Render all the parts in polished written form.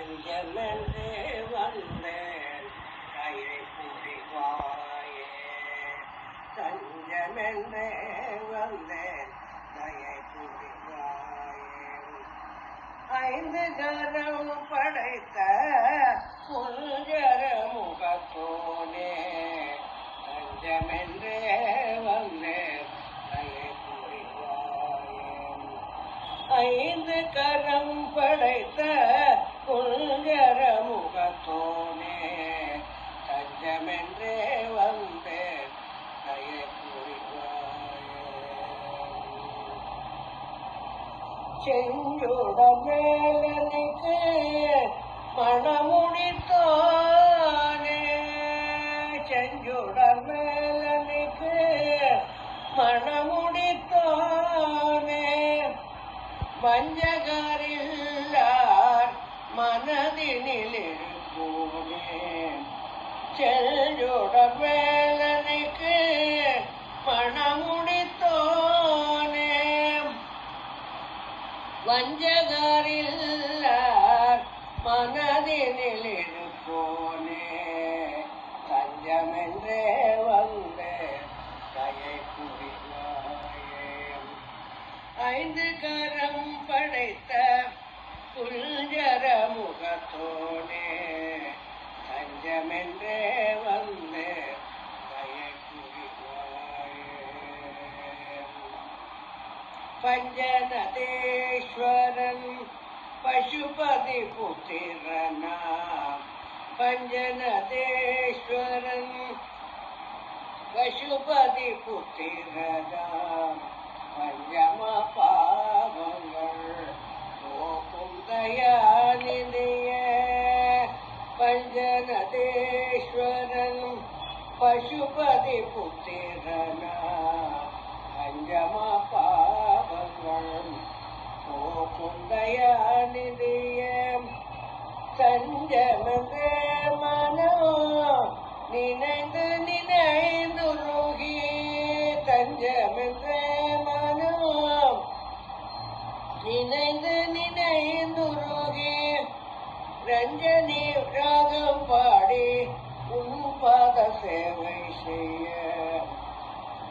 தஞ்சமென்றே வந்தேன் கையை புரிவாயே. தஞ்சமென்றே வந்தேன் கையை புரிவாயே. ஐந்து கரம் படைத்த குஞ்சர முகத்தோனே தஞ்சமென்றே வந்தேன் கையை புரிவாயே. ஐந்து கரம் படைத்த குஞ்சர முகத்தோனே தஞ்சமென்றே வந்தேன் கையை புரிவாயே. செஞ்சுடன் வேலனுக்கு மணமுடித்தோனே செஞ்சுடன் வேலனுக்கு மணமுடித்தோனே வஞ்சகரில்லார் மனதினில் இருப்போனே செஞ்சுடன் வேலனுக்கு மணமுடித்தோனே வஞ்சகரில்லார் மனதினில் இருப்போனே தஞ்சமென்றே வந்தே கையை புரிவாயே. ஐந்து கரம் படைத்த குஞ்சர முகத்தோனே தஞ்சமென்றே வந்தே கையை புரிவாயே. பஞ்சநதேஸ்வரன் பசுபதி புத்திரனா பஞ்சநதேஸ்வரன் பசுபதி புத்திரனா பஞ்சம பாவங்கள் போக்கும் தயாநிதிய பஞ்சநதேஸ்வரன் பசுபதி புத்திரனா பஞ்சம பாவங்கள் போக்கும் தயாநிதிய தஞ்சமென்றே மனோ நினைந்து நினைந்துருகி தஞ்சமென்றே மனோ நினைந்து நினைந்துருகி ரஞ்சனி ராகம் பாடி உன் பாத சேவை செய்ய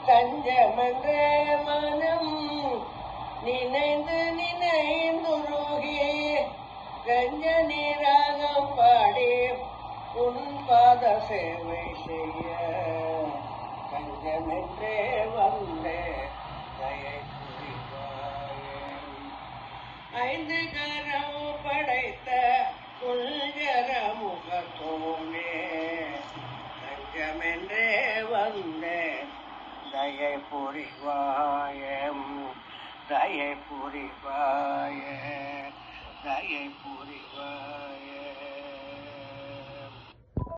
தஞ்சமென்றே மனம் நினைந்து நினைந்துருகி ரஞ்சனி ராகம் பாடி உன் பாத சேவை செய்ய தஞ்சமென்றே வந்தே கையை புரிவாயே. ஐந்து கரம் படைத்த குஞ்சர முகத்தோனே தஞ்சமென்றே வந்தே தயை புரிவாயே தயை புரிவாயே.